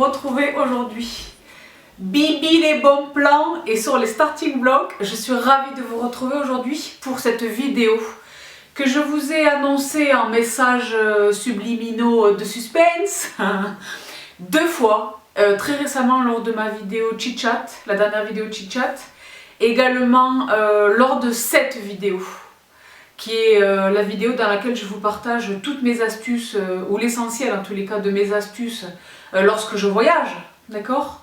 retrouver aujourd'hui. Bibi les bons plans et sur les starting blocks, je suis ravie de vous retrouver aujourd'hui pour cette vidéo que je vous ai annoncée en message subliminaux de suspense deux fois, très récemment lors de ma vidéo chit chat, la dernière vidéo chit chat, également lors de cette vidéo qui est la vidéo dans laquelle je vous partage toutes mes astuces, ou l'essentiel en tous les cas de mes astuces lorsque je voyage, d'accord?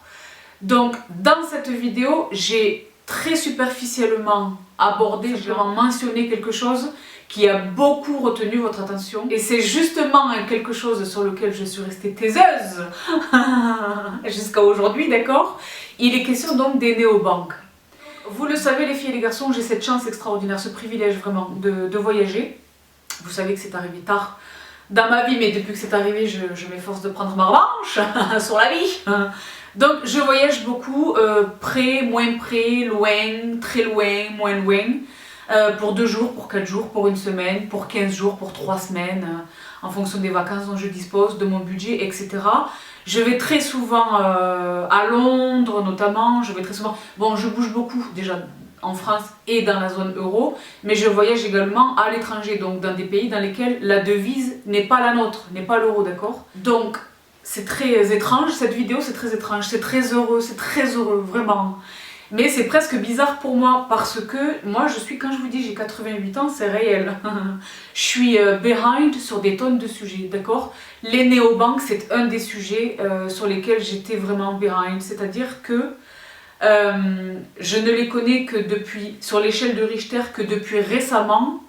Donc dans cette vidéo, j'ai très superficiellement abordé, j'ai mentionné quelque chose qui a beaucoup retenu votre attention. Et c'est justement quelque chose sur lequel je suis restée taiseuse jusqu'à aujourd'hui, d'accord? Il est question donc des néobanques. Vous le savez les filles et les garçons, j'ai cette chance extraordinaire, ce privilège vraiment de voyager. Vous savez que c'est arrivé tard dans ma vie, mais depuis que c'est arrivé, je m'efforce de prendre ma revanche sur la vie. Donc je voyage beaucoup, près, moins près, loin, très loin, moins loin, pour 2 jours, pour 4 jours, pour 1 semaine, pour 15 jours, pour 3 semaines, en fonction des vacances dont je dispose, de mon budget, etc. Je vais très souvent à Londres notamment, je vais très souvent... Bon, je bouge beaucoup déjà en France et dans la zone euro, mais je voyage également à l'étranger, donc dans des pays dans lesquels la devise n'est pas la nôtre, n'est pas l'euro, d'accord? Donc c'est très étrange, cette vidéo c'est très étrange, c'est très heureux, vraiment. Mais c'est presque bizarre pour moi parce que moi je suis, quand je vous dis j'ai 88 ans, c'est réel. Je suis behind sur des tonnes de sujets, d'accord? Les néobanques, c'est un des sujets sur lesquels j'étais vraiment behind, c'est-à-dire que je ne les connais que depuis, sur l'échelle de Richter, que depuis récemment,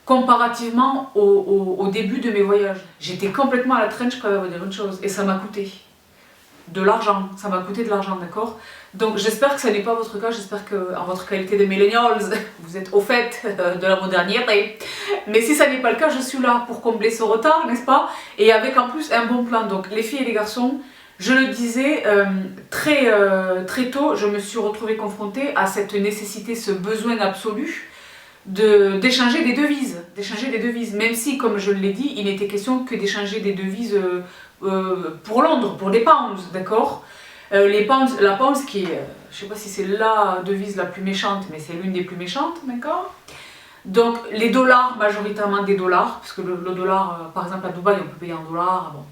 comparativement au début de mes voyages. J'étais complètement à la traîne, je peux vous dire une chose, et ça m'a coûté de l'argent, ça m'a coûté de l'argent, d'accord? Donc j'espère que ce n'est pas votre cas, j'espère qu'en votre qualité de millennials, vous êtes au fait de la modernité. Mais si ça n'est pas le cas, je suis là pour combler ce retard, n'est-ce pas? Et avec en plus un bon plan. Donc les filles et les garçons, je le disais, très tôt, je me suis retrouvée confrontée à cette nécessité, ce besoin absolu d'échanger des devises, même si, comme je l'ai dit, il n'était question que d'échanger des devises pour Londres, pour des pounds, d'accord? La pounds qui est, je ne sais pas si c'est la devise la plus méchante, mais c'est l'une des plus méchantes, d'accord? Donc les dollars, majoritairement des dollars, puisque le dollar, par exemple à Dubaï, on peut payer en dollars, bon,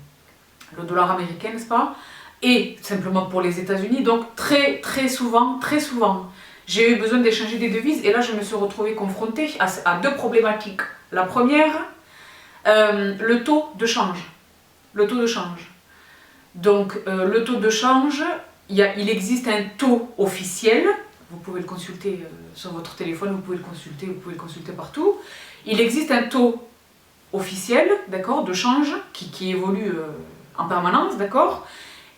le dollar américain, n'est-ce pas? Et simplement pour les États-Unis, donc très souvent, j'ai eu besoin d'échanger des devises, et là je me suis retrouvée confrontée à 2 problématiques. La première, le taux de change. Le taux de change. Donc le taux de change, il existe un taux officiel, vous pouvez le consulter sur votre téléphone, vous pouvez le consulter partout. Il existe un taux officiel, d'accord, de change qui évolue en permanence, d'accord,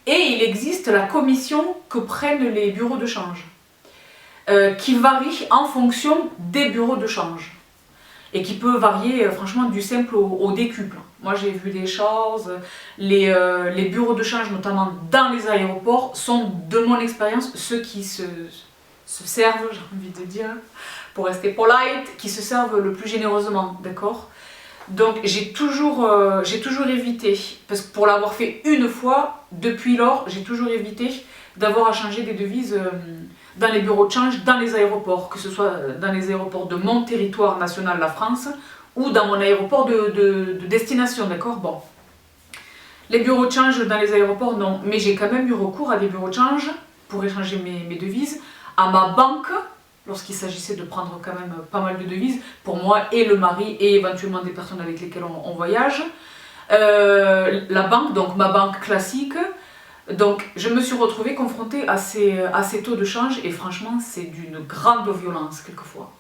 et il existe la commission que prennent les bureaux de change, qui varie en fonction des bureaux de change. Et qui peut varier franchement du simple au décuple. Moi j'ai vu des choses, les bureaux de change notamment dans les aéroports sont de mon expérience ceux qui se servent, j'ai envie de dire, pour rester polite, qui se servent le plus généreusement, d'accord? Donc j'ai toujours évité, parce que pour l'avoir fait une fois, depuis lors j'ai toujours évité d'avoir à changer des devises dans les bureaux de change, dans les aéroports, que ce soit dans les aéroports de mon territoire national, la France, ou dans mon aéroport de destination, d'accord? Bon. Les bureaux de change dans les aéroports, non. Mais j'ai quand même eu recours à des bureaux de change pour échanger mes devises, à ma banque, lorsqu'il s'agissait de prendre quand même pas mal de devises, pour moi et le mari, et éventuellement des personnes avec lesquelles on voyage. La banque, donc ma banque classique. Donc je me suis retrouvée confrontée à ces taux de change, et franchement c'est d'une grande violence quelquefois.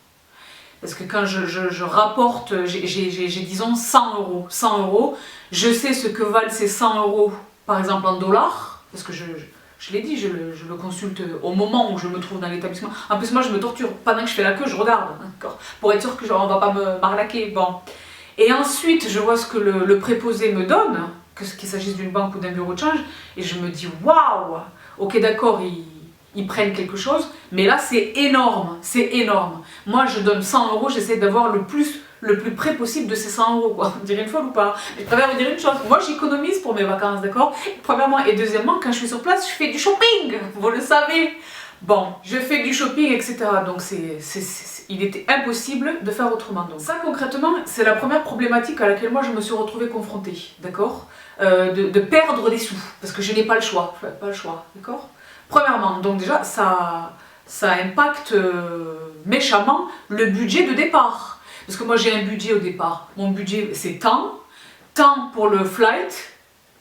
Parce que quand je rapporte, j'ai disons 100 €, je sais ce que valent ces 100 € par exemple en dollars, parce que je l'ai dit, je le consulte au moment où je me trouve dans l'établissement. En plus moi je me torture, pendant que je fais la queue je regarde, pour être sûr que on ne va pas m'arnaquer. Bon. Et ensuite je vois ce que le préposé me donne, qu'il s'agisse d'une banque ou d'un bureau de change, et je me dis waouh, ok d'accord, ils prennent quelque chose, mais là c'est énorme, c'est énorme. Moi je donne 100 €, j'essaie d'avoir le plus le plus près possible de ces 100 €, quoi. On dirait une folle ou pas? Je préfère vous dire une chose, moi j'économise pour mes vacances, d'accord? Premièrement, et deuxièmement, quand je suis sur place, je fais du shopping, vous le savez. Bon, je fais du shopping, etc. Donc il était impossible de faire autrement. Donc ça, concrètement, c'est la première problématique à laquelle moi je me suis retrouvée confrontée, d'accord? De perdre des sous, parce que je n'ai pas le choix, d'accord? Premièrement, donc déjà, ça impacte méchamment le budget de départ. Parce que moi j'ai un budget au départ. Mon budget c'est temps pour le flight,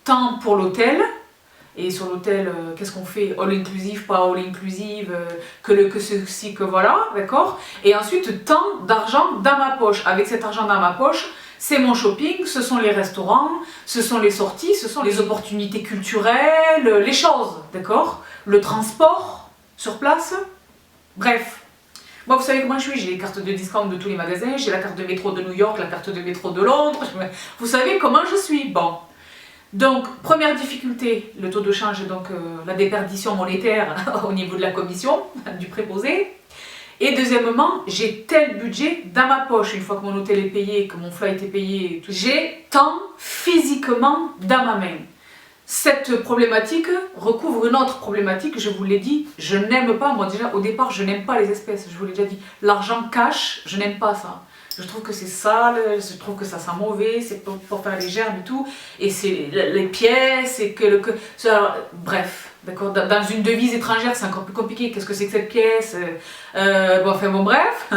temps pour l'hôtel. Et sur l'hôtel, qu'est-ce qu'on fait? All inclusive, pas all inclusive, que ceci, que voilà, d'accord? Et ensuite, tant d'argent dans ma poche. Avec cet argent dans ma poche, c'est mon shopping, ce sont les restaurants, ce sont les sorties, ce sont les opportunités culturelles, les choses, d'accord? Le transport sur place, bref. Moi, vous savez comment je suis, j'ai les cartes de discount de tous les magasins, j'ai la carte de métro de New York, la carte de métro de Londres, vous savez comment je suis, bon. Donc, première difficulté, le taux de change, donc la déperdition monétaire au niveau de la commission, du préposé. Et deuxièmement, j'ai tel budget dans ma poche, une fois que mon hôtel est payé, que mon flight est payé, j'ai tant physiquement dans ma main. Cette problématique recouvre une autre problématique, je vous l'ai dit, je n'aime pas, moi déjà au départ, je n'aime pas les espèces, je vous l'ai déjà dit. L'argent cash, je n'aime pas ça. Je trouve que c'est sale, je trouve que ça sent mauvais, c'est pour faire les germes et tout, et c'est les pièces, et bref, d'accord, dans une devise étrangère c'est encore plus compliqué, qu'est-ce que c'est que cette pièce, bon bref,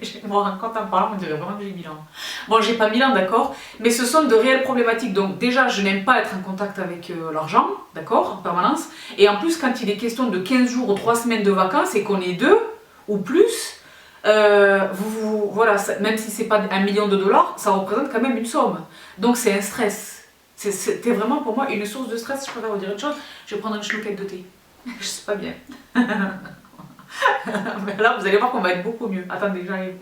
je me rends compte en parlant, on dirait vraiment que j'ai 1000 ans. Bon, j'ai pas 1000 ans, d'accord, mais ce sont de réelles problématiques, donc déjà je n'aime pas être en contact avec l'argent, d'accord, en permanence, et en plus quand il est question de 15 jours ou 3 semaines de vacances et qu'on est deux ou plus, voilà, même si c'est pas 1 million de dollars, ça représente quand même une somme. Donc c'est un stress. C'était vraiment pour moi une source de stress. Je préfère vous dire une chose, je vais prendre une chlouquette de thé. Je sais pas bien. Mais là, vous allez voir qu'on va être beaucoup mieux. Attendez, j'arrive.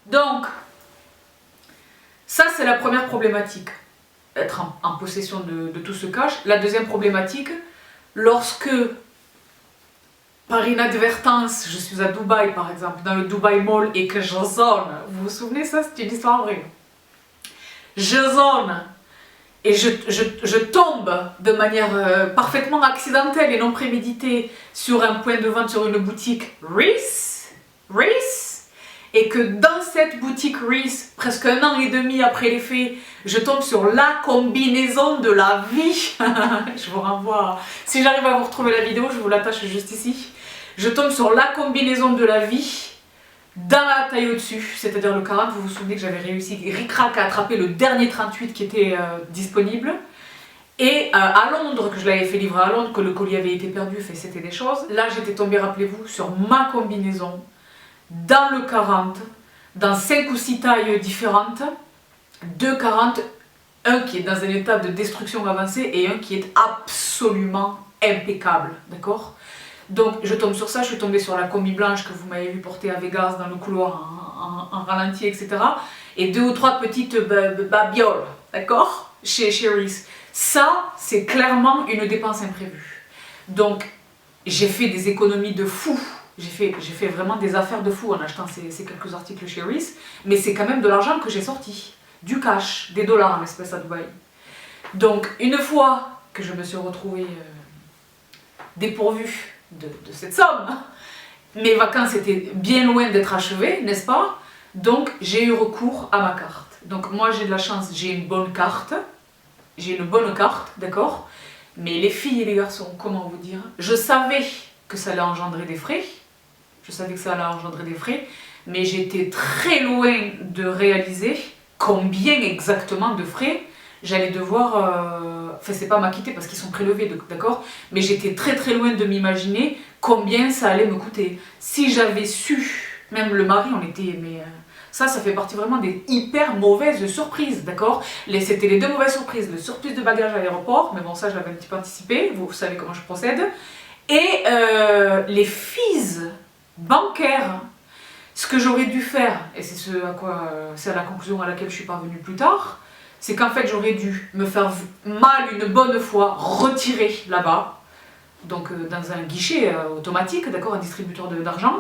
Donc, ça c'est la première problématique. Être en possession de tout ce cash. La deuxième problématique, lorsque par inadvertance, je suis à Dubaï par exemple, dans le Dubai Mall et que je zone, vous vous souvenez ça, c'est une histoire vraie. Je zone et je tombe de manière parfaitement accidentelle et non préméditée sur un point de vente, sur une boutique Reiss, et que dans cette boutique Reiss, presque 1 an et demi après les faits, je tombe sur la combinaison de la vie. Je vous renvoie, si j'arrive à vous retrouver la vidéo, je vous l'attache juste ici. Je tombe sur la combinaison de la vie dans la taille au-dessus, c'est-à-dire le 40. Vous vous souvenez que j'avais réussi ric-rac à attraper le dernier 38 qui était disponible. Et à Londres, que je l'avais fait livrer à Londres, que le colis avait été perdu, c'était des choses. Là, j'étais tombée, rappelez-vous, sur ma combinaison dans le 40, dans 5 ou 6 tailles différentes, 2 40, un qui est dans un état de destruction avancée et un qui est absolument impeccable, d'accord? Donc je tombe sur ça, je suis tombée sur la combi blanche que vous m'avez vu porter à Vegas dans le couloir en ralenti, etc. Et 2 ou 3 petites babioles, d'accord, chez Reiss. Ça, c'est clairement une dépense imprévue. Donc j'ai fait des économies de fou. J'ai fait vraiment des affaires de fou en achetant ces quelques articles chez Reiss. Mais c'est quand même de l'argent que j'ai sorti. Du cash, des dollars en espèces à Dubaï. Donc une fois que je me suis retrouvée dépourvue de cette somme, mes vacances étaient bien loin d'être achevées, n'est-ce pas? Donc j'ai eu recours à ma carte. Donc moi j'ai de la chance, j'ai une bonne carte, d'accord? Mais les filles et les garçons, comment vous dire? Je savais que ça allait engendrer des frais, mais j'étais très loin de réaliser combien exactement de frais j'allais devoir, enfin c'est pas m'acquitter parce qu'ils sont prélevés, d'accord, mais j'étais très très loin de m'imaginer combien ça allait me coûter. Si j'avais su, même le mari on était, mais ça fait partie vraiment des hyper mauvaises surprises, d'accord. C'était les 2 mauvaises surprises, le surplus de bagages à l'aéroport, mais bon ça je l'avais un petit peu anticipé, vous savez comment je procède, et les fees bancaires. Ce que j'aurais dû faire, et c'est c'est la conclusion à laquelle je suis parvenue plus tard, c'est qu'en fait j'aurais dû me faire mal une bonne fois retirer là-bas donc dans un guichet automatique, d'accord, un distributeur d'argent,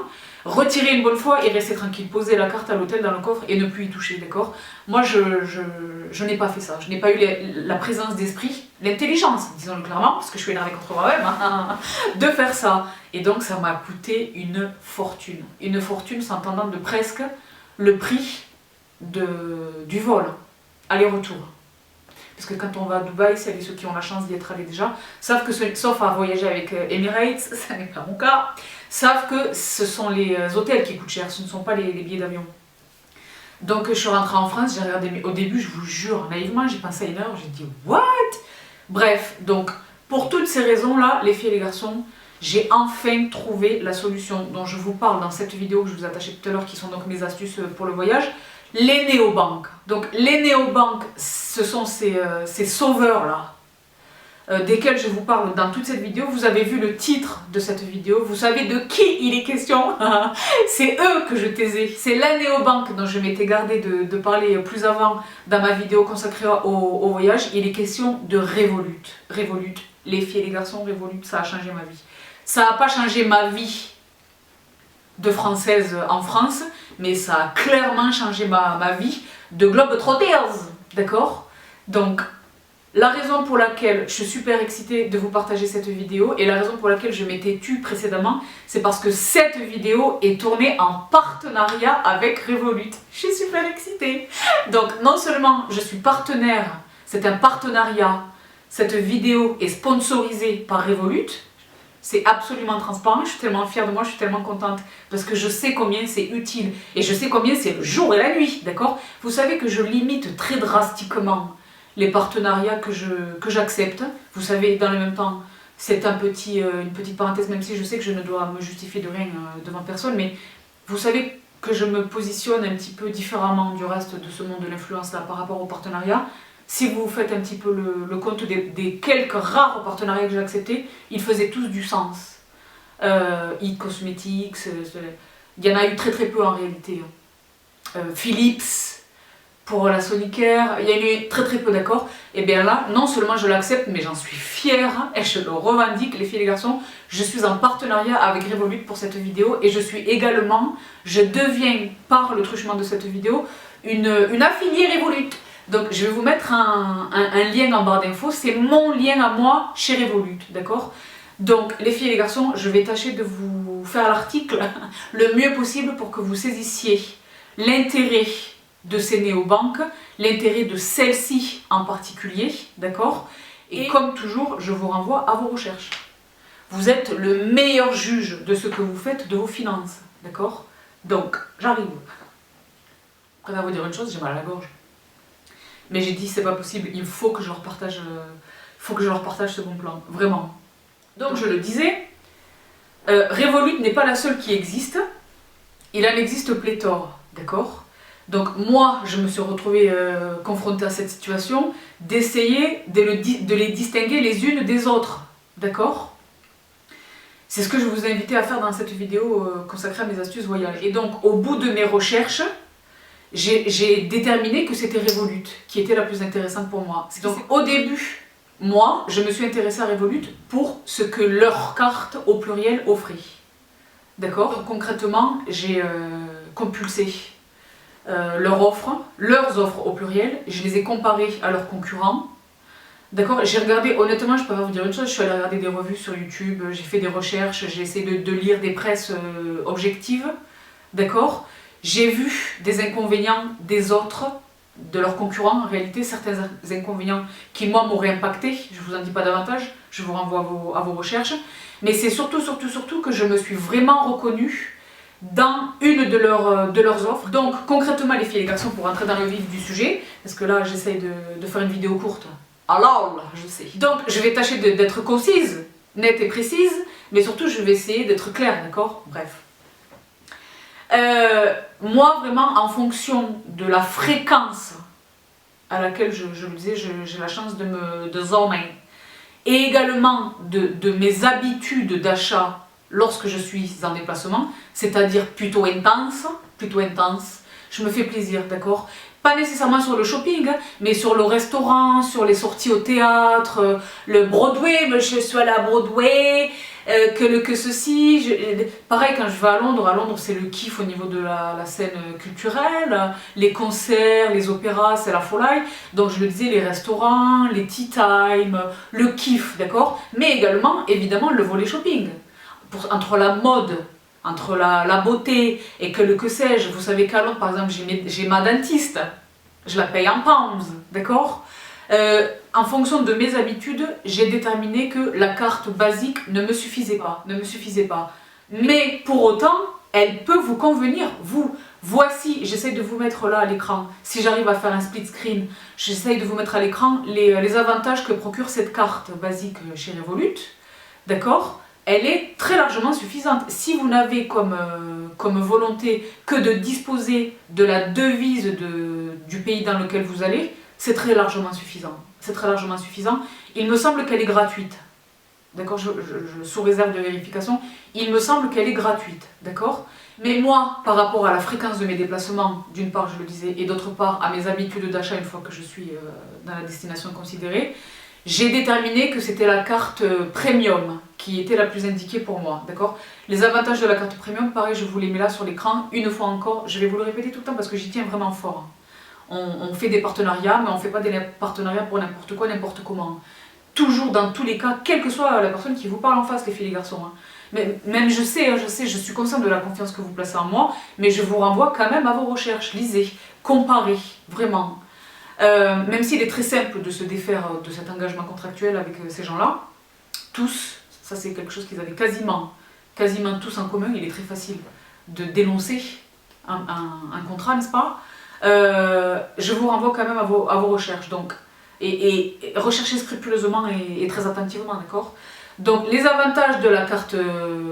retirer une bonne fois et rester tranquille, poser la carte à l'hôtel dans le coffre et ne plus y toucher, d'accord. Moi, je n'ai pas fait ça, je n'ai pas eu la présence d'esprit, l'intelligence, disons-le clairement, parce que je suis énervée contre moi-même, hein, de faire ça. Et donc, ça m'a coûté une fortune s'entendant de presque le prix du vol, aller-retour. Parce que quand on va à Dubaï, celles et ceux qui ont la chance d'y être allés déjà, savent que, sauf à voyager avec Emirates, ça n'est pas mon cas, savent que ce sont les hôtels qui coûtent cher, ce ne sont pas les billets d'avion. Donc je suis rentrée en France, j'ai regardé, au début je vous jure, naïvement, j'ai pensé à une heure, j'ai dit « What ?» Bref, donc pour toutes ces raisons-là, les filles et les garçons, j'ai enfin trouvé la solution dont je vous parle dans cette vidéo que je vous ai attachée tout à l'heure, qui sont donc mes astuces pour le voyage. Les néobanques. Donc les néobanques, ce sont ces sauveurs-là, desquels je vous parle dans toute cette vidéo. Vous avez vu le titre de cette vidéo, vous savez de qui il est question. C'est eux que je taisais. C'est la néobanque dont je m'étais gardée de parler plus avant dans ma vidéo consacrée au voyage. Il est question de Revolut. Revolut, les filles et les garçons, Revolut, ça a changé ma vie. Ça n'a pas changé ma vie de française en France, mais ça a clairement changé ma vie de globe-trotters, d'accord? Donc, la raison pour laquelle je suis super excitée de vous partager cette vidéo et la raison pour laquelle je m'étais tue précédemment, c'est parce que cette vidéo est tournée en partenariat avec Revolut. Je suis super excitée. Donc, non seulement je suis partenaire, c'est un partenariat, cette vidéo est sponsorisée par Revolut. C'est absolument transparent, je suis tellement fière de moi, je suis tellement contente parce que je sais combien c'est utile et je sais combien c'est le jour et la nuit, d'accord? Vous savez que je limite très drastiquement les partenariats que j'accepte. Vous savez, dans le même temps, c'est une petite parenthèse, même si je sais que je ne dois me justifier de rien devant personne, mais vous savez que je me positionne un petit peu différemment du reste de ce monde de l'influence là par rapport aux partenariats. Si vous faites un petit peu le compte des quelques rares partenariats que j'ai acceptés, ils faisaient tous du sens. Cosmetics, il y en a eu très peu en réalité. Philips, pour la Sonicare, il y en a eu très peu, d'accord. Et bien là, non seulement je l'accepte, mais j'en suis fière et je le revendique, les filles et les garçons. Je suis en partenariat avec Revolut pour cette vidéo et je deviens par le truchement de cette vidéo une affiliée Revolut. Donc je vais vous mettre un lien en barre d'infos, c'est mon lien à moi chez Revolut, d'accord? Donc les filles et les garçons, je vais tâcher de vous faire l'article le mieux possible pour que vous saisissiez l'intérêt de ces néobanques, l'intérêt de celle-ci en particulier, d'accord? Et comme toujours, je vous renvoie à vos recherches. Vous êtes le meilleur juge de ce que vous faites de vos finances, d'accord? Donc, j'arrive. Je préfère vous dire une chose, j'ai mal à la gorge. Mais j'ai dit c'est pas possible, il faut que je leur partage, ce bon plan, vraiment. Donc je le disais, Revolut n'est pas la seule qui existe, il en existe pléthore, d'accord? Donc moi je me suis retrouvée confrontée à cette situation d'essayer de les distinguer les unes des autres, d'accord? C'est ce que je vous ai invité à faire dans cette vidéo consacrée à mes astuces voyage. Et donc au bout de mes recherches, j'ai déterminé que c'était Revolut qui était la plus intéressante pour moi. Donc au début, moi, je me suis intéressée à Revolut pour ce que leur carte au pluriel offrait. D'accord? Concrètement, j'ai compulsé leurs offres au pluriel, je les ai comparées à leurs concurrents. D'accord? J'ai regardé, honnêtement, je peux pas vous dire une chose, je suis allée regarder des revues sur YouTube, j'ai fait des recherches, j'ai essayé de lire des presses objectives. D'accord? J'ai vu des inconvénients des autres, de leurs concurrents, en réalité, certains inconvénients qui, moi, m'auraient impacté. Je ne vous en dis pas davantage, je vous renvoie à vos recherches. Mais c'est surtout que je me suis vraiment reconnue dans une de leurs offres. Donc, concrètement, les filles et les garçons, pour rentrer dans le vif du sujet, parce que là, j'essaye de faire une vidéo courte. Alors, je sais. Donc, je vais tâcher d'être concise, nette et précise, mais surtout, je vais essayer d'être claire, d'accord? Bref. Moi, vraiment, en fonction de la fréquence à laquelle, je le disais, j'ai la chance de zoner, et également de mes habitudes d'achat lorsque je suis en déplacement, c'est-à-dire plutôt intense, je me fais plaisir, d'accord? Pas nécessairement sur le shopping, hein, mais sur le restaurant, sur les sorties au théâtre, le Broadway, mais je suis allée à Broadway, que ceci. Pareil, quand je vais à Londres c'est le kiff au niveau de la scène culturelle, les concerts, les opéras, c'est la folie. Donc je le disais, les restaurants, les tea time, le kiff, d'accord? Mais également, évidemment, le volet shopping. Entre la mode, entre la beauté et que sais-je, vous savez qu'à Londres, par exemple, j'ai ma dentiste, je la paye en pounds, d'accord? En fonction de mes habitudes, j'ai déterminé que la carte basique ne me suffisait pas. Mais pour autant, elle peut vous convenir, vous. Voici, j'essaie de vous mettre là à l'écran, si j'arrive à faire un split screen, j'essaie de vous mettre à l'écran les avantages que procure cette carte basique chez Revolut, d'accord? Elle est très largement suffisante. Si vous n'avez comme volonté que de disposer de la devise du pays dans lequel vous allez, c'est très largement suffisant. C'est très largement suffisant. Il me semble qu'elle est gratuite. D'accord, sous réserve de vérification, il me semble qu'elle est gratuite. D'accord? Mais moi, par rapport à la fréquence de mes déplacements, d'une part, je le disais, et d'autre part, à mes habitudes d'achat une fois que je suis dans la destination considérée, j'ai déterminé que c'était la carte premium qui était la plus indiquée pour moi, d'accord? Les avantages de la carte premium, pareil, je vous les mets là sur l'écran, une fois encore, je vais vous le répéter tout le temps parce que j'y tiens vraiment fort. On fait des partenariats, mais on ne fait pas des partenariats pour n'importe quoi, n'importe comment. Toujours, dans tous les cas, quelle que soit la personne qui vous parle en face, les filles et les garçons. Hein. Mais, même je sais, je suis consciente de la confiance que vous placez en moi, mais je vous renvoie quand même à vos recherches, lisez, comparez, vraiment. Même s'il est très simple de se défaire de cet engagement contractuel avec ces gens-là, tous, ça c'est quelque chose qu'ils avaient quasiment tous en commun, il est très facile de dénoncer un contrat, n'est-ce pas? Je vous renvoie quand même à vos recherches, donc, et recherchez scrupuleusement et très attentivement, d'accord? Donc les avantages de la carte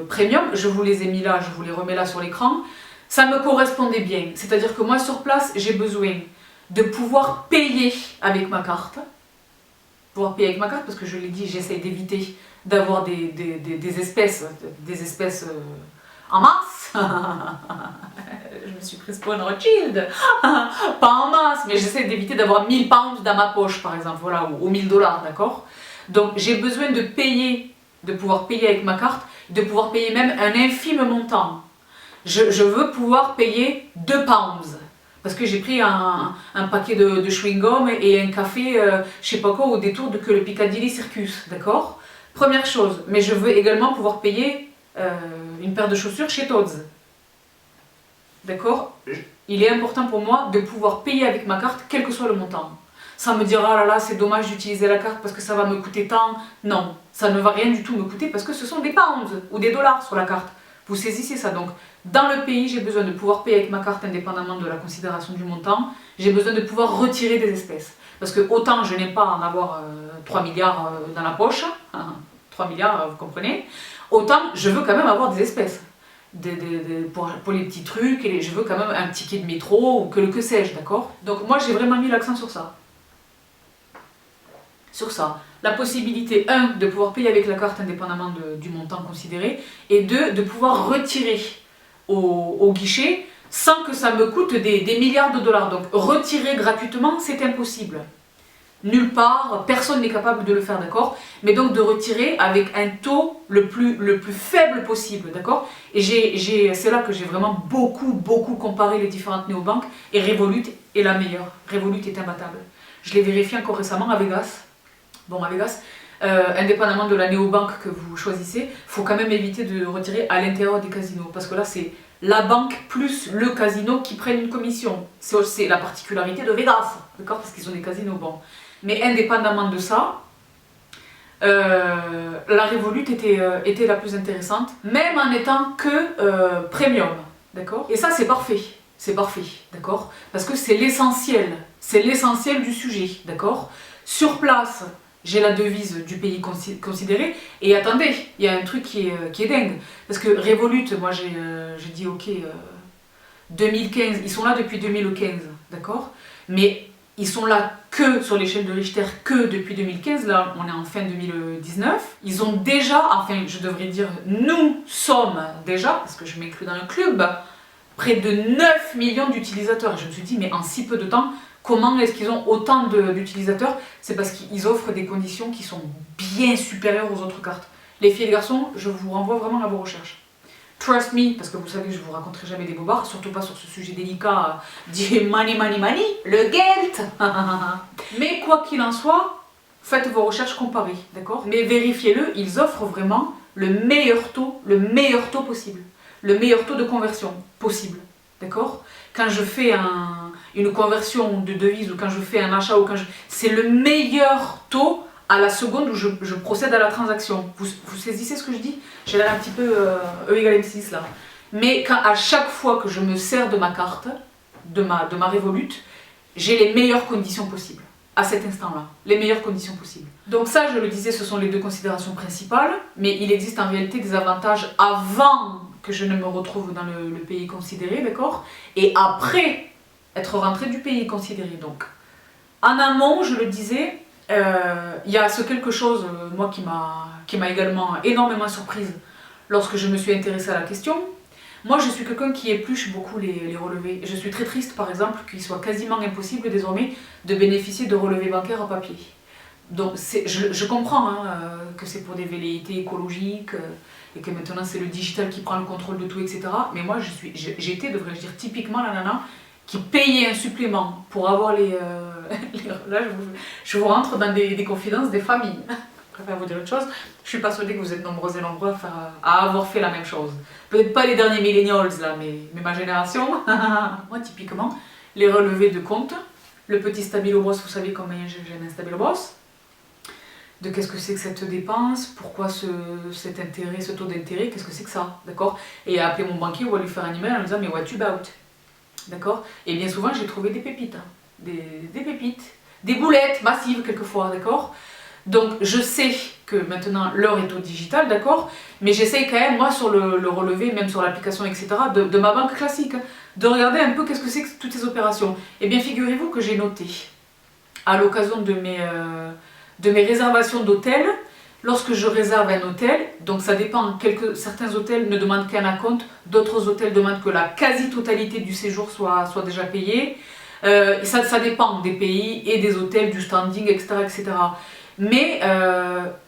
premium, je vous les ai mis là, je vous les remets là sur l'écran, ça me correspondait bien, c'est-à-dire que moi sur place, j'ai besoin de pouvoir payer avec ma carte. Parce que je l'ai dit, j'essaie d'éviter d'avoir des espèces en masse. Je me suis prise pour une Rothschild. Pas en masse, mais j'essaie d'éviter d'avoir 1000 pounds dans ma poche, par exemple, voilà, ou 1000 dollars, d'accord? Donc j'ai besoin de payer, de pouvoir payer avec ma carte, de pouvoir payer même un infime montant. Je veux pouvoir payer 2 pounds. Parce que j'ai pris un paquet de chewing-gum et un café, je sais pas quoi, au détour que le Piccadilly Circus, d'accord? Première chose, mais je veux également pouvoir payer une paire de chaussures chez Tod's. D'accord? Il est important pour moi de pouvoir payer avec ma carte, quel que soit le montant. Sans me dire, ah là là, c'est dommage d'utiliser la carte parce que ça va me coûter tant. Non, ça ne va rien du tout me coûter parce que ce sont des pounds ou des dollars sur la carte. Vous saisissez ça, donc dans le pays, j'ai besoin de pouvoir payer avec ma carte indépendamment de la considération du montant. J'ai besoin de pouvoir retirer des espèces. Parce que autant je n'ai pas à en avoir 3 milliards dans la poche, 3 milliards, vous comprenez, autant je veux quand même avoir des espèces. Pour les petits trucs, et je veux quand même un ticket de métro ou que sais-je, d'accord? Donc moi j'ai vraiment mis l'accent sur ça. Sur ça. La possibilité, 1, de pouvoir payer avec la carte indépendamment du montant considéré, et 2, de pouvoir retirer au guichet sans que ça me coûte des milliards de dollars. Donc retirer gratuitement, c'est impossible. Nulle part, personne n'est capable de le faire, d'accord? Mais donc de retirer avec un taux le plus faible possible, d'accord? Et c'est là que j'ai vraiment beaucoup comparé les différentes néobanques, et Revolut est la meilleure. Revolut est imbattable. Je l'ai vérifié encore récemment à Vegas. Bon, à Vegas, indépendamment de la néobanque que vous choisissez, il faut quand même éviter de retirer à l'intérieur des casinos. Parce que là, c'est la banque plus le casino qui prennent une commission. C'est la particularité de Vegas, d'accord? Parce qu'ils ont des casinos, bon. Mais indépendamment de ça, la Revolut était la plus intéressante, même en étant que premium, d'accord? Et ça, c'est parfait, d'accord? Parce que c'est l'essentiel du sujet, d'accord? Sur place, j'ai la devise du pays considéré, et attendez, il y a un truc qui est dingue, parce que Revolut, moi j'ai dit ok, 2015, ils sont là depuis 2015, d'accord? Mais ils sont là que sur l'échelle de Richter, que depuis 2015, là on est en fin 2019. Ils ont déjà, enfin je devrais dire, nous sommes déjà, parce que je m'inclus dans le club, près de 9 millions d'utilisateurs. Et je me suis dit, mais en si peu de temps, comment est-ce qu'ils ont autant d'utilisateurs? C'est parce qu'ils offrent des conditions qui sont bien supérieures aux autres cartes. Les filles et les garçons, je vous renvoie vraiment à vos recherches. Trust me, parce que vous savez que je vous raconterai jamais des bobards, surtout pas sur ce sujet délicat du money, money, money, le geld. Mais quoi qu'il en soit, faites vos recherches comparées, d'accord? Mais vérifiez-le, ils offrent vraiment le meilleur taux possible. Le meilleur taux de conversion possible, d'accord? Quand je fais une conversion de devise ou quand je fais un achat, c'est le meilleur taux à la seconde où je procède à la transaction. Vous saisissez ce que je dis? J'ai l'air un petit peu E égale M6 là. Mais à chaque fois que je me sers de ma carte, de ma Revolut, j'ai les meilleures conditions possibles. À cet instant-là, les meilleures conditions possibles. Donc ça, je le disais, ce sont les deux considérations principales, mais il existe en réalité des avantages avant que je ne me retrouve dans le pays considéré, d'accord? Et après être rentré du pays considéré. Donc, en amont, je le disais, il y a ce quelque chose, moi, qui m'a également énormément surprise lorsque je me suis intéressée à la question. Moi, je suis quelqu'un qui épluche beaucoup les relevés. Je suis très triste, par exemple, qu'il soit quasiment impossible désormais de bénéficier de relevés bancaires à papier. Donc, je comprends que c'est pour des velléités écologiques et que maintenant c'est le digital qui prend le contrôle de tout, etc. Mais moi, j'étais, devrais-je dire, typiquement la nana qui payait un supplément pour avoir là, je vous rentre dans des confidences des familles. Je préfère vous dire autre chose. Je suis persuadée que vous êtes nombreux et nombreux à avoir fait la même chose. Peut-être pas les derniers millennials, là, mais ma génération. Moi, typiquement, les relevés de compte, le petit Stabilo Boss, vous savez combien j'ai un Stabilo Boss? De qu'est-ce que c'est que cette dépense, pourquoi cet intérêt, ce taux d'intérêt, qu'est-ce que c'est que ça, d'accord? Et appeler mon banquier ou à lui faire un email en lui disant mais what you about, d'accord? Et bien souvent j'ai trouvé des pépites, des pépites, des boulettes massives quelquefois, d'accord? Donc je sais que maintenant l'heure est au digital, d'accord? Mais j'essaye quand même, moi sur le relevé, même sur l'application, etc., de ma banque classique, de regarder un peu qu'est-ce que c'est que toutes ces opérations. Et bien figurez-vous que j'ai noté, à l'occasion de mes réservations d'hôtel, lorsque je réserve un hôtel, donc ça dépend, certains hôtels ne demandent qu'un acompte, d'autres hôtels demandent que la quasi-totalité du séjour soit déjà payée. Ça dépend des pays et des hôtels, du standing, etc. etc. Mais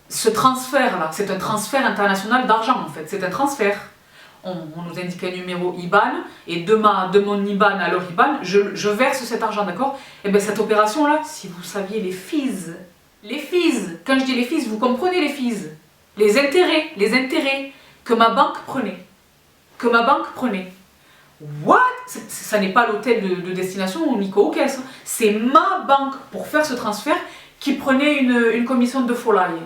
ce transfert-là, c'est un transfert international d'argent en fait, c'est un transfert. On nous indique un numéro IBAN, et de mon IBAN à leur IBAN, je verse cet argent, d'accord? Et bien cette opération-là, si vous saviez les fees, quand je dis les fees, vous comprenez les fees, les intérêts que ma banque prenait. What? Ça n'est pas l'hôtel de destination ni co-caisse, c'est ma banque pour faire ce transfert qui prenait une commission de folie.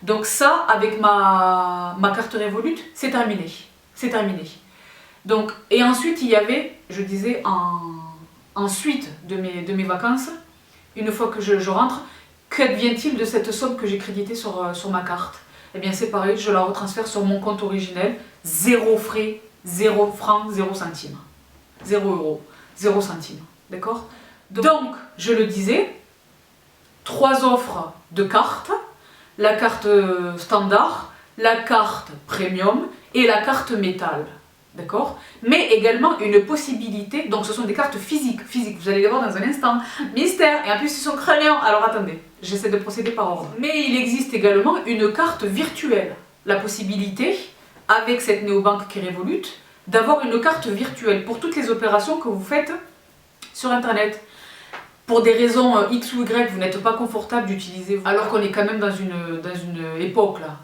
Donc ça, avec ma carte Revolut, c'est terminé. C'est terminé. Donc, et ensuite, il y avait, je disais, ensuite de mes vacances, une fois que je rentre, qu'advient-il de cette somme que j'ai créditée sur ma carte? Eh bien c'est pareil, je la retransfère sur mon compte originel, 0 frais, 0 francs, 0 centimes. 0 euros, 0 centimes. D'accord? Donc, je le disais, 3 offres de cartes, la carte standard, la carte premium et la carte métal. D'accord? Mais également une possibilité, donc ce sont des cartes physiques, vous allez les voir dans un instant, mystère, et en plus ils sont crâniens, alors attendez, j'essaie de procéder par ordre. Mais il existe également une carte virtuelle, la possibilité, avec cette néobanque qui Revolut, d'avoir une carte virtuelle pour toutes les opérations que vous faites sur internet. Pour des raisons X ou Y, vous n'êtes pas confortable d'utiliser, alors qu'on est quand même dans une époque là,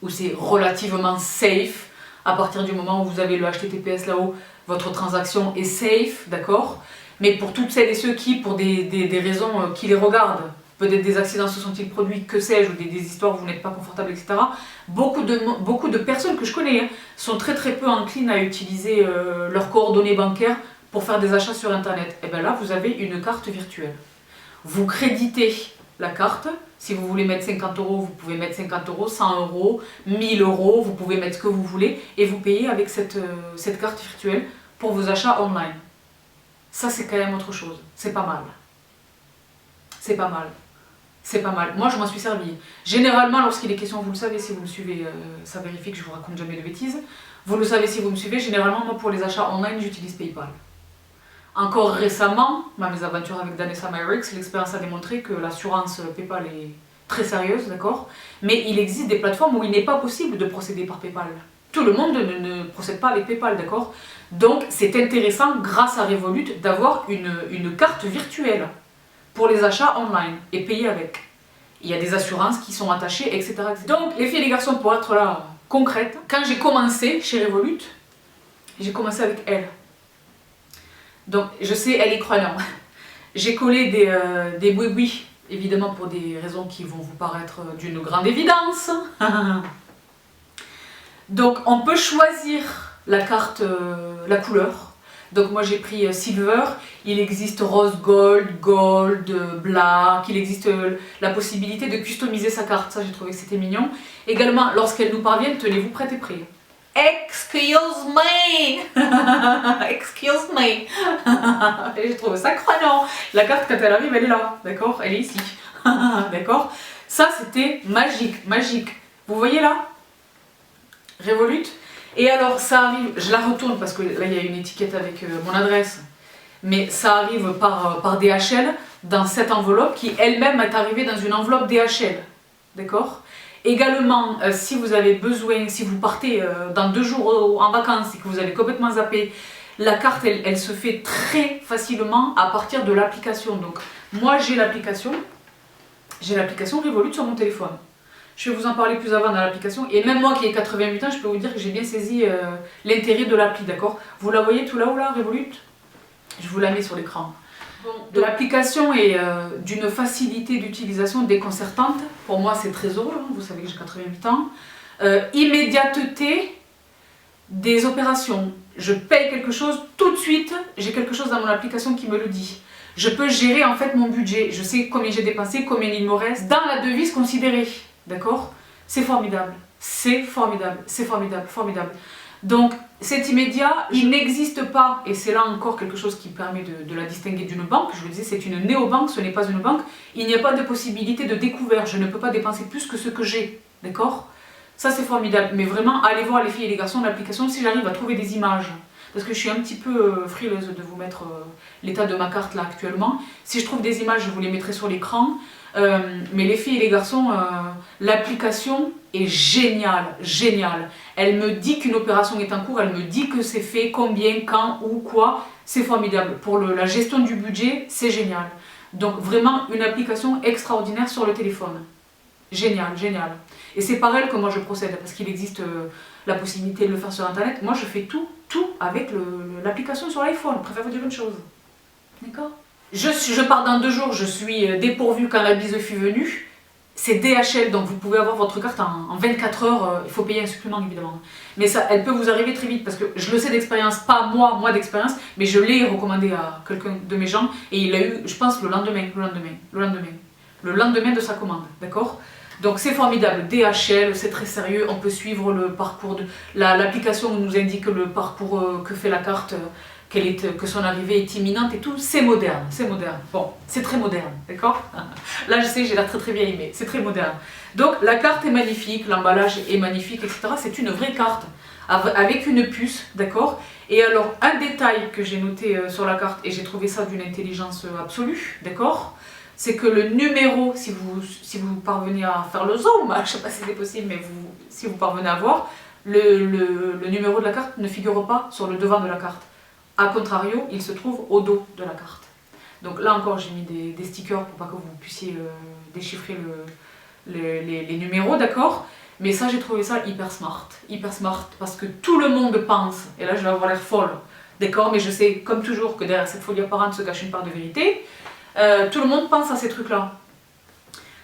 où c'est relativement safe. À partir du moment où vous avez le HTTPS là-haut, votre transaction est safe, d'accord? Mais pour toutes celles et ceux qui, pour des raisons qui les regardent, peut-être des accidents se sont-ils produits, que sais-je, ou des histoires où vous n'êtes pas confortable, etc. Beaucoup de personnes que je connais sont très peu enclines à utiliser leurs coordonnées bancaires pour faire des achats sur internet. Et bien là, vous avez une carte virtuelle. Vous créditez la carte. Si vous voulez mettre 50 euros, vous pouvez mettre 50 euros, 100 euros, 1000 euros, vous pouvez mettre ce que vous voulez et vous payez avec cette carte virtuelle pour vos achats online. Ça, c'est quand même autre chose. C'est pas mal. C'est pas mal. C'est pas mal. Moi, je m'en suis servi. Généralement, lorsqu'il est question, vous le savez si vous me suivez, ça vérifie que je vous raconte jamais de bêtises. Vous le savez si vous me suivez, généralement, moi, pour les achats online, j'utilise PayPal. Encore récemment, ma mésaventure avec Danessa Myrix, l'expérience a démontré que l'assurance PayPal est très sérieuse, d'accord? Mais il existe des plateformes où il n'est pas possible de procéder par PayPal. Tout le monde ne procède pas avec PayPal, d'accord? Donc, c'est intéressant, grâce à Revolut, d'avoir une carte virtuelle pour les achats online et payer avec. Il y a des assurances qui sont attachées, etc. etc. Donc, les filles et les garçons, pour être là concrètes, quand j'ai commencé chez Revolut, j'ai commencé avec elle. Donc, je sais, elle est croyante. J'ai collé des boui-boui, évidemment pour des raisons qui vont vous paraître d'une grande évidence. Donc, on peut choisir la carte, la couleur. Donc moi j'ai pris Silver, il existe Rose Gold, Gold, Black, il existe la possibilité de customiser sa carte, ça j'ai trouvé que c'était mignon. Également, lorsqu'elles nous parviennent, tenez-vous prêts et prêts. Excuse me. Excuse me. J'ai trouvé ça croyant. La carte quand elle arrive, elle est là, d'accord? Elle est ici, d'accord? Ça c'était magique, magique. Vous voyez là? Revolut. Et alors ça arrive, je la retourne parce que là il y a une étiquette avec mon adresse, mais ça arrive par DHL dans cette enveloppe qui elle-même est arrivée dans une enveloppe DHL, d'accord? Également, si vous avez besoin, si vous partez dans 2 jours en vacances et que vous avez complètement zappé, la carte elle se fait très facilement à partir de l'application. Donc moi j'ai l'application Revolut sur mon téléphone. Je vais vous en parler plus avant dans l'application. Et même moi qui ai 88 ans, je peux vous dire que j'ai bien saisi l'intérêt de l'appli, d'accord? Vous la voyez tout là-haut là, Revolut? Je vous la mets sur l'écran. Bon, l'application est d'une facilité d'utilisation déconcertante. Pour moi, c'est très heureux, hein, vous savez que j'ai 88 ans. Immédiateté des opérations. Je paye quelque chose, tout de suite, j'ai quelque chose dans mon application qui me le dit. Je peux gérer en fait mon budget. Je sais combien j'ai dépensé, combien il me reste dans la devise considérée. D'accord? C'est formidable, c'est formidable, c'est formidable, formidable. Donc, c'est immédiat, il n'existe pas, et c'est là encore quelque chose qui permet de la distinguer d'une banque. Je le disais, c'est une néobanque, ce n'est pas une banque. Il n'y a pas de possibilité de découvert, je ne peux pas dépenser plus que ce que j'ai, d'accord? Ça, c'est formidable, mais vraiment, allez voir les filles et les garçons de l'application si j'arrive à trouver des images. Parce que je suis un petit peu frileuse de vous mettre l'état de ma carte là actuellement. Si je trouve des images, je vous les mettrai sur l'écran. Mais les filles et les garçons, l'application est géniale, géniale. Elle me dit qu'une opération est en cours, elle me dit que c'est fait, combien, quand, où, quoi. C'est formidable. Pour la gestion du budget, c'est génial. Donc vraiment une application extraordinaire sur le téléphone. Génial, génial. Et c'est par elle que moi je procède, parce qu'il existe la possibilité de le faire sur internet. Moi je fais tout avec l'application sur l'iPhone. Je préfère vous dire une chose. D'accord? Je pars dans 2 jours, je suis dépourvue quand la bise fut venue. C'est DHL, donc vous pouvez avoir votre carte en 24 heures. Il faut payer un supplément évidemment. Mais ça, elle peut vous arriver très vite parce que je le sais d'expérience, pas moi d'expérience, mais je l'ai recommandé à quelqu'un de mes gens et il l'a eu, je pense, le lendemain de sa commande, d'accord? Donc c'est formidable, DHL, c'est très sérieux, on peut suivre le parcours de... L'application nous indique le parcours que fait la carte, que son arrivée est imminente et tout, c'est moderne, c'est moderne. Bon, c'est très moderne, d'accord? Là je sais, j'ai l'air très vieille, mais c'est très moderne. Donc la carte est magnifique, l'emballage est magnifique, etc. C'est une vraie carte, avec une puce, d'accord? Et alors, un détail que j'ai noté sur la carte, et j'ai trouvé ça d'une intelligence absolue, d'accord? C'est que le numéro, si vous parvenez à faire le zoom, je ne sais pas si c'est possible, mais si vous parvenez à voir, le numéro de la carte ne figure pas sur le devant de la carte. A contrario, il se trouve au dos de la carte. Donc là encore, j'ai mis des stickers pour pas que vous puissiez déchiffrer les numéros, d'accord? Mais ça, j'ai trouvé ça hyper smart, parce que tout le monde pense, et là je vais avoir l'air folle, d'accord? Mais je sais, comme toujours, que derrière cette folie apparente se cache une part de vérité. Tout le monde pense à ces trucs-là.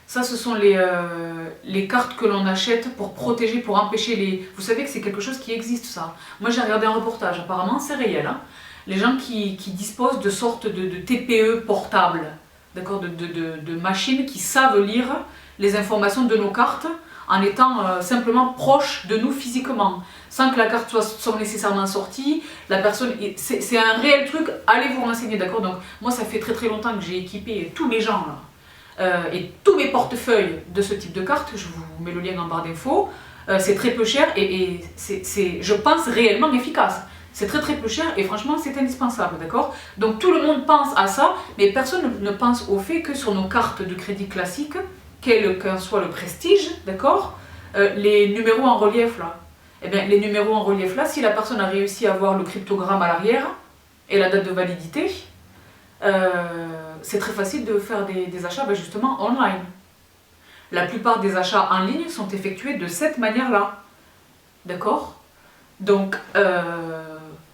Ça, ce sont les cartes que l'on achète pour protéger, pour empêcher les... Vous savez que c'est quelque chose qui existe, ça. Moi, j'ai regardé un reportage, apparemment, c'est réel. Hein. Les gens qui disposent de sortes de TPE portables, d'accord, de machines qui savent lire les informations de nos cartes en étant simplement proches de nous physiquement, sans que la carte soit nécessairement sortie. La personne, c'est un réel truc, allez vous renseigner, d'accord? Donc moi ça fait très longtemps que j'ai équipé tous mes gens là, et tous mes portefeuilles de ce type de carte, je vous mets le lien en barre d'infos, c'est très peu cher et c'est, je pense, réellement efficace. C'est très peu cher et franchement c'est indispensable, d'accord? Donc tout le monde pense à ça, mais personne ne pense au fait que sur nos cartes de crédit classiques, quel qu'en soit le prestige, d'accord? Les numéros en relief là, eh bien les numéros en relief là, si la personne a réussi à avoir le cryptogramme à l'arrière et la date de validité, c'est très facile de faire des achats justement online. La plupart des achats en ligne sont effectués de cette manière-là. D'accord? Donc,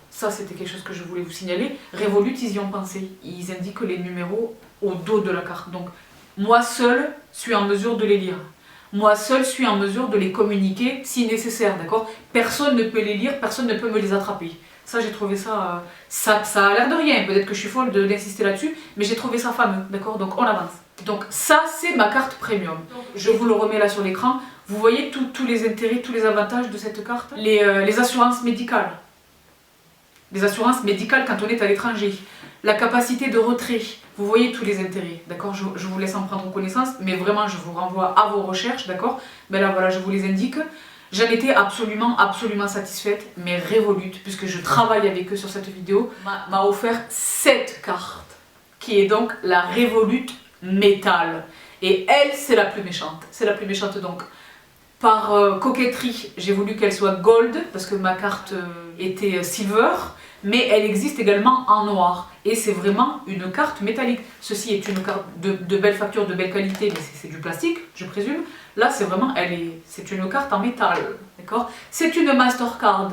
ça c'était quelque chose que je voulais vous signaler. Revolut, ils y ont pensé. Ils indiquent les numéros au dos de la carte. Donc, moi seule suis en mesure de les lire. Moi seule suis en mesure de les communiquer si nécessaire. D'accord? Personne ne peut les lire, personne ne peut me les attraper. Ça, j'ai trouvé ça... ça a l'air de rien. Peut-être que je suis folle d'insister là-dessus, mais j'ai trouvé ça fameux. D'accord? Donc, on avance. Donc ça, c'est ma carte premium. Je vous le remets là sur l'écran. Vous voyez tous les intérêts, tous les avantages de cette carte. Les assurances médicales. Les assurances médicales quand on est à l'étranger. La capacité de retrait. Vous voyez tous les intérêts. D'accord, je vous laisse en prendre connaissance. Mais vraiment, je vous renvoie à vos recherches. D'accord. Mais là, voilà, je vous les indique. J'en étais absolument satisfaite. Mais Revolut, puisque je travaille avec eux sur cette vidéo, m'a offert cette carte. Qui est donc la Revolut métal. Et elle, c'est la plus méchante. C'est la plus méchante donc. Par coquetterie, j'ai voulu qu'elle soit gold parce que ma carte était silver, mais elle existe également en noir. Et c'est vraiment une carte métallique. Ceci est une carte de belle facture, de belle qualité, mais c'est du plastique, je présume. Là, c'est vraiment, c'est une carte en métal, d'accord? C'est une Mastercard.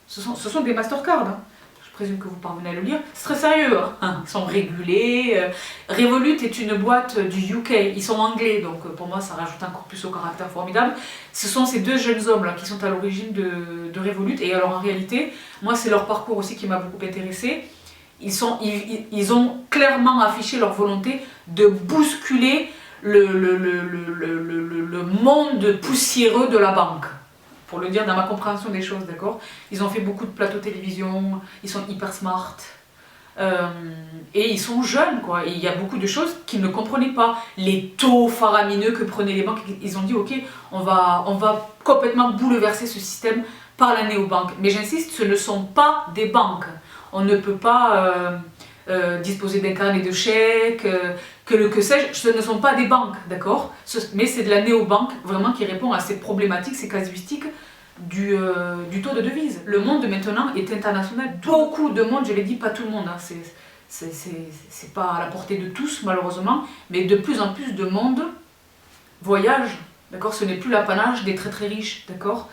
Ce sont des Mastercards, hein. Je présume que vous parvenez à le lire. C'est très sérieux, hein. Ils sont régulés. Revolut est une boîte du UK. Ils sont anglais, donc pour moi ça rajoute encore plus au caractère formidable. Ce sont ces deux jeunes hommes là qui sont à l'origine de Revolut. Et alors en réalité, moi c'est leur parcours aussi qui m'a beaucoup intéressée. Ils ont clairement affiché leur volonté de bousculer le monde poussiéreux de la banque. Pour le dire dans ma compréhension des choses, d'accord? Ils ont fait beaucoup de plateaux télévision, ils sont hyper smart, et ils sont jeunes, quoi. Et il y a beaucoup de choses qu'ils ne comprenaient pas. Les taux faramineux que prenaient les banques, ils ont dit, ok, on va complètement bouleverser ce système par la néobanque. Mais j'insiste, ce ne sont pas des banques. On ne peut pas disposer d'un carnet de chèques, que sais-je, ce ne sont pas des banques, d'accord? Mais c'est de la néobanque vraiment qui répond à ces problématiques, ces casuistiques du taux de devise. Le monde maintenant est international. Beaucoup de monde, je l'ai dit, pas tout le monde, hein, c'est pas à la portée de tous malheureusement, mais de plus en plus de monde voyage, d'accord? Ce n'est plus l'apanage des très riches, d'accord?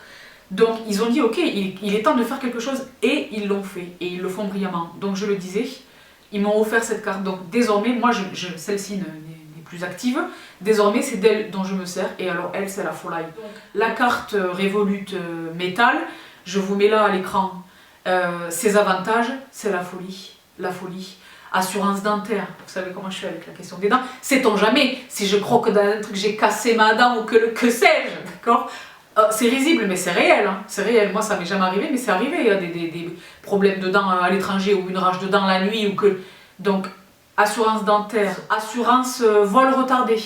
Donc ils ont dit ok, il est temps de faire quelque chose et ils l'ont fait et ils le font brillamment. Donc je le disais, ils m'ont offert cette carte. Donc désormais, moi celle-ci n'est plus active. Désormais c'est d'elle dont je me sers et alors elle c'est la folie. La carte Revolut métal, je vous mets là à l'écran ses avantages, c'est la folie. La folie. Assurance dentaire, vous savez comment je suis avec la question des dents. Sait-on jamais si je croque dans un truc, j'ai cassé ma dent ou que sais-je, d'accord? C'est risible, mais c'est réel, hein. C'est réel. Moi, ça m'est jamais arrivé, mais c'est arrivé. Il y a des problèmes de dents à l'étranger ou une rage de dents la nuit ou que. Donc, assurance dentaire, assurance vol retardé.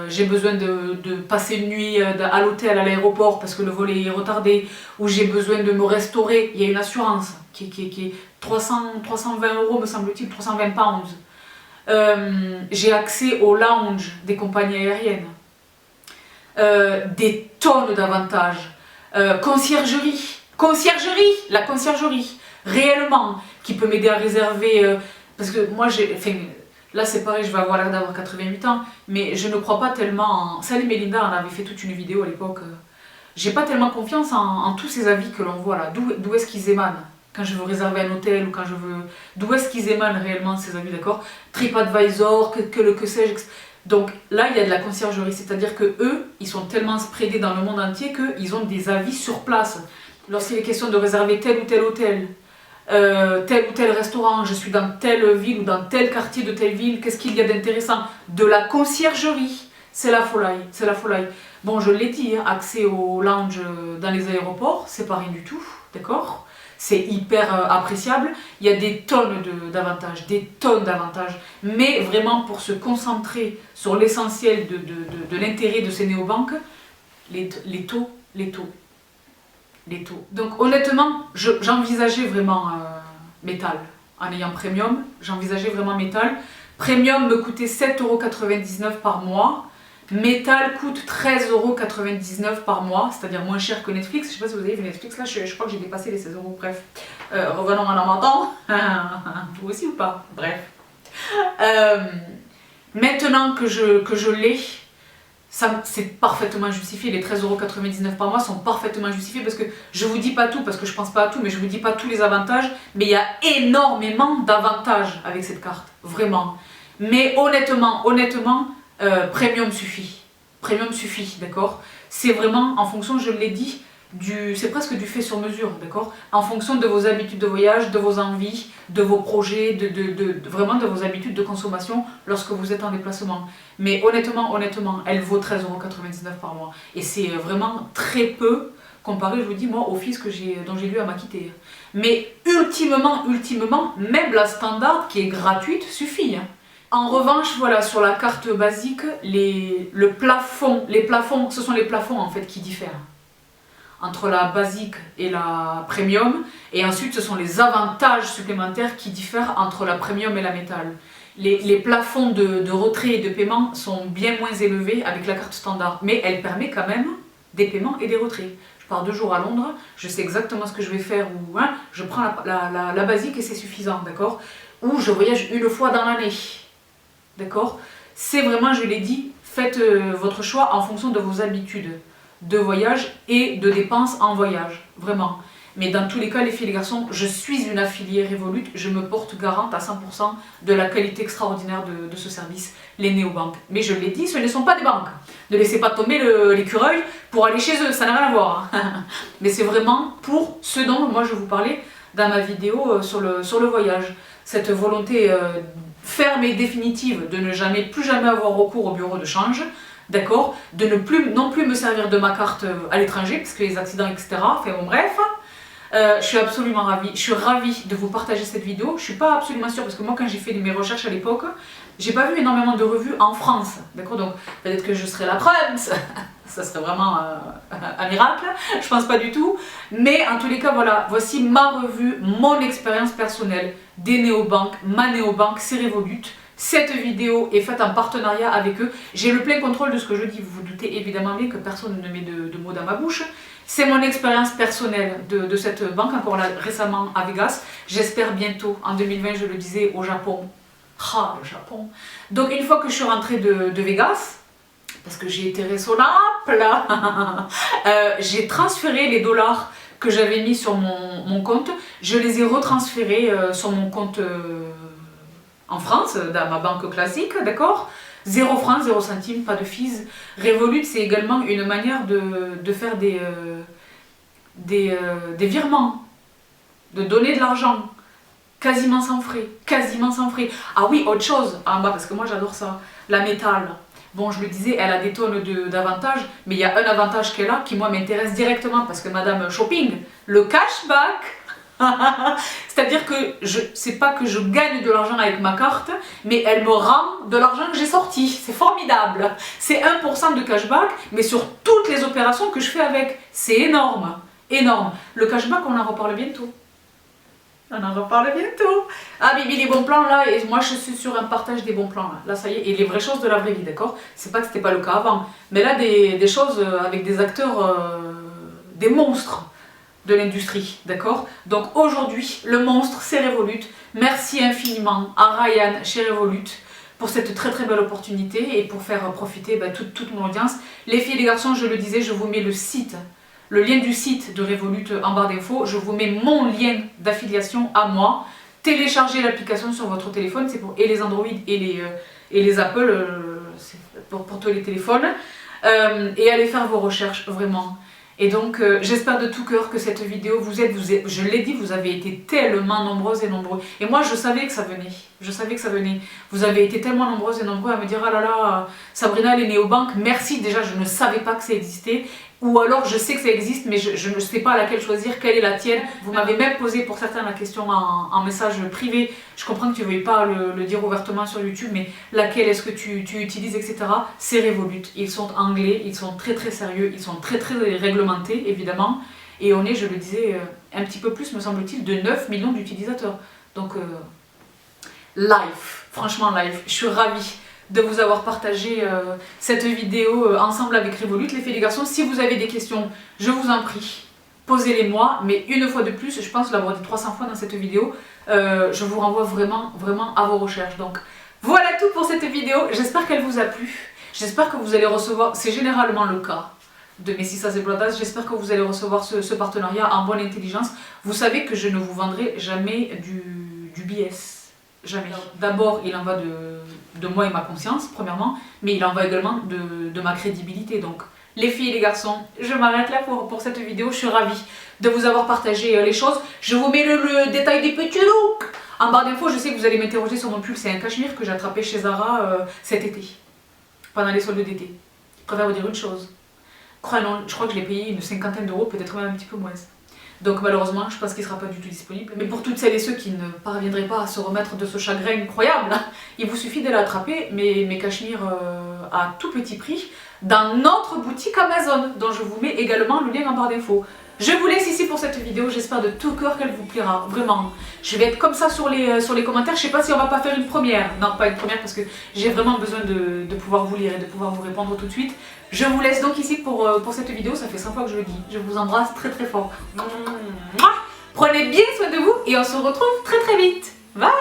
J'ai besoin de passer une nuit à l'hôtel, à l'aéroport parce que le vol est retardé, ou j'ai besoin de me restaurer. Il y a une assurance qui est 320 € me semble-t-il, 320 pounds. J'ai accès au lounge des compagnies aériennes. Des tonnes d'avantages. Conciergerie, la conciergerie, réellement, qui peut m'aider à réserver, parce que moi là c'est pareil, je vais avoir l'air d'avoir 88 ans, mais je ne crois pas tellement en... Salim et Linda en avait fait toute une vidéo à l'époque, j'ai pas tellement confiance en tous ces avis que l'on voit là, d'où est-ce qu'ils émanent, quand je veux réserver un hôtel ou quand je veux... D'où est-ce qu'ils émanent réellement ces avis, d'accord? TripAdvisor, que sais-je... Donc là, il y a de la conciergerie, c'est-à-dire que eux, ils sont tellement spreadés dans le monde entier qu'ils ont des avis sur place. Lorsqu'il est question de réserver tel ou tel hôtel, tel ou tel restaurant, je suis dans telle ville ou dans tel quartier de telle ville, qu'est-ce qu'il y a d'intéressant? De la conciergerie, c'est la folie, c'est la folie. Bon, je l'ai dit, hein, accès au lounge dans les aéroports, c'est pas rien du tout, d'accord? c'est hyper appréciable. Il y a des tonnes d'avantages, des tonnes d'avantages. Mais vraiment, pour se concentrer sur l'essentiel de l'intérêt de ces néobanques, les taux. Donc honnêtement, j'envisageais vraiment métal. En ayant Premium, j'envisageais vraiment métal. Premium me coûtait 7,99 € par mois. Métal coûte 13,99 € par mois, c'est-à-dire moins cher que Netflix. Je ne sais pas si vous avez vu Netflix, là je crois que j'ai dépassé les 16 €. Bref, revenons à l'amentant. Vous aussi ou pas? Bref. Maintenant que je l'ai, c'est parfaitement justifié. Les 13,99 € par mois sont parfaitement justifiés parce que je vous dis pas tout, parce que je pense pas à tout, mais je vous dis pas tous les avantages. Mais il y a énormément d'avantages avec cette carte, vraiment. Mais honnêtement, Premium suffit. Premium suffit, d'accord? C'est vraiment en fonction, je l'ai dit, c'est presque du fait sur mesure, d'accord? En fonction de vos habitudes de voyage, de vos envies, de vos projets, vraiment de vos habitudes de consommation lorsque vous êtes en déplacement. Mais honnêtement, elle vaut 13,99 € par mois. Et c'est vraiment très peu comparé, je vous dis, moi, au fils dont j'ai dû à m'acquitter. Mais ultimement, même la standard qui est gratuite suffit. Hein. En revanche, voilà, sur la carte basique, les plafonds, ce sont les plafonds en fait qui diffèrent entre la basique et la premium, et ensuite ce sont les avantages supplémentaires qui diffèrent entre la premium et la métal. Les plafonds de retrait et de paiement sont bien moins élevés avec la carte standard, mais elle permet quand même des paiements et des retraits. Je pars 2 jours à Londres, je sais exactement ce que je vais faire, ou hein, je prends la basique et c'est suffisant, d'accord? Ou je voyage une fois dans l'année. D'accord? C'est vraiment, je l'ai dit, faites votre choix en fonction de vos habitudes de voyage et de dépenses en voyage, vraiment. Mais dans tous les cas, les filles et les garçons, je suis une affiliée Revolut, je me porte garante à 100% de la qualité extraordinaire de ce service, les néobanques. Mais je l'ai dit, ce ne sont pas des banques. Ne laissez pas tomber l'écureuil pour aller chez eux, ça n'a rien à voir. Hein. Mais c'est vraiment pour ce dont moi je vous parlais dans ma vidéo sur le voyage. Cette volonté ferme et définitive de ne plus jamais avoir recours au bureau de change, d'accord, de non plus me servir de ma carte à l'étranger, parce que les accidents, etc. Enfin bon, bref, je suis absolument ravie. Je suis ravie de vous partager cette vidéo. Je suis pas absolument sûre, parce que moi, quand j'ai fait mes recherches à l'époque, j'ai pas vu énormément de revues en France, d'accord, donc peut-être que je serai la preuve, ça serait vraiment un miracle, je pense pas du tout, mais en tous les cas, voilà, voici ma revue, mon expérience personnelle des néobanques, ma néobanque, c'est Revolut. Cette vidéo est faite en partenariat avec eux. J'ai le plein contrôle de ce que je dis, vous vous doutez évidemment bien que personne ne met de mots dans ma bouche. C'est mon expérience personnelle de cette banque, encore là récemment à Vegas. J'espère bientôt, en 2020, je le disais, au Japon. Ah, le Japon. Donc une fois que je suis rentrée de Vegas, parce que j'ai été raisonnable, j'ai transféré les dollars que j'avais mis sur mon compte, je les ai retransférés sur mon compte en France, dans ma banque classique, d'accord? 0 francs, 0 centimes, pas de fees. Revolut, c'est également une manière de faire des virements, de donner de l'argent. Quasiment sans frais, quasiment sans frais. Ah oui, autre chose, parce que moi j'adore ça, la métal. Bon, je le disais, elle a des tonnes d'avantages, mais il y a un avantage qu'elle a qui, moi, m'intéresse directement, parce que Madame Shopping, le cashback, c'est-à-dire que c'est pas que je gagne de l'argent avec ma carte, mais elle me rend de l'argent que j'ai sorti. C'est formidable. C'est 1% de cashback, mais sur toutes les opérations que je fais avec. C'est énorme, énorme. Le cashback, on en reparle bientôt. On en reparle bientôt. Ah, Bibi, les bons plans là, et moi je suis sur un partage des bons plans là. Là, ça y est, et les vraies choses de la vraie vie, d'accord? C'est pas que c'était pas le cas avant, mais là, des choses avec des acteurs, des monstres de l'industrie, d'accord? Donc aujourd'hui, le monstre, c'est Revolut. Merci infiniment à Ryan chez Revolut pour cette très très belle opportunité et pour faire profiter toute mon audience. Les filles et les garçons, je le disais, je vous mets le lien du site de Revolut en barre d'infos, je vous mets mon lien d'affiliation à moi. Téléchargez l'application sur votre téléphone, c'est pour et les Android et les Apple, c'est pour tous les téléphones. Et allez faire vos recherches, vraiment. Et donc, j'espère de tout cœur que cette vidéo je l'ai dit, vous avez été tellement nombreuses et nombreux. Et moi, je savais que ça venait. Je savais que ça venait. Vous avez été tellement nombreuses et nombreux à me dire, ah là là, Sabrina, les néobanques, merci. Déjà, je ne savais pas que ça existait. ou alors je sais que ça existe mais je ne sais pas laquelle choisir, quelle est la tienne. Vous m'avez même posé pour certains la question en message privé. Je comprends que tu ne veuilles pas le dire ouvertement sur YouTube, mais laquelle est-ce que tu utilises, etc. C'est Revolut. Ils sont anglais, ils sont très très sérieux, ils sont très très réglementés évidemment. Et on est, je le disais, un petit peu plus me semble-t-il, de 9 millions d'utilisateurs. Donc live, franchement live. Je suis ravie de vous avoir partagé cette vidéo ensemble avec Revolut. Les filles et les garçons, si vous avez des questions, je vous en prie, posez-les moi. Mais une fois de plus, je pense l'avoir dit 300 fois dans cette vidéo, je vous renvoie vraiment, vraiment à vos recherches. Donc voilà tout pour cette vidéo. J'espère qu'elle vous a plu. J'espère que vous allez recevoir, c'est généralement le cas de Messissas et Bladas, j'espère que vous allez recevoir ce partenariat en bonne intelligence. Vous savez que je ne vous vendrai jamais du BS. Jamais. D'abord, il en va de moi et ma conscience, premièrement, mais il en va également de ma crédibilité. Donc, les filles et les garçons, je m'arrête là pour cette vidéo. Je suis ravie de vous avoir partagé les choses. Je vous mets le détail des petits looks en barre d'infos. Je sais que vous allez m'interroger sur mon pull. C'est un cachemire que j'ai attrapé chez Zara cet été, pendant les soldes d'été. Je préfère vous dire une chose. Je crois que je l'ai payé une cinquantaine d'euros, peut-être même un petit peu moins. Donc malheureusement, je pense qu'il ne sera pas du tout disponible. Mais pour toutes celles et ceux qui ne parviendraient pas à se remettre de ce chagrin incroyable, il vous suffit d'aller attraper mes cachemires à tout petit prix dans notre boutique Amazon, dont je vous mets également le lien en barre d'infos. Je vous laisse ici pour cette vidéo, j'espère de tout cœur qu'elle vous plaira, vraiment. Je vais être comme ça sur les commentaires, je sais pas si on va pas faire une première. Non, pas une première parce que j'ai vraiment besoin de pouvoir vous lire et de pouvoir vous répondre tout de suite. Je vous laisse donc ici pour cette vidéo, ça fait 5 fois que je le dis. Je vous embrasse très très fort. Prenez bien soin de vous et on se retrouve très très vite. Bye!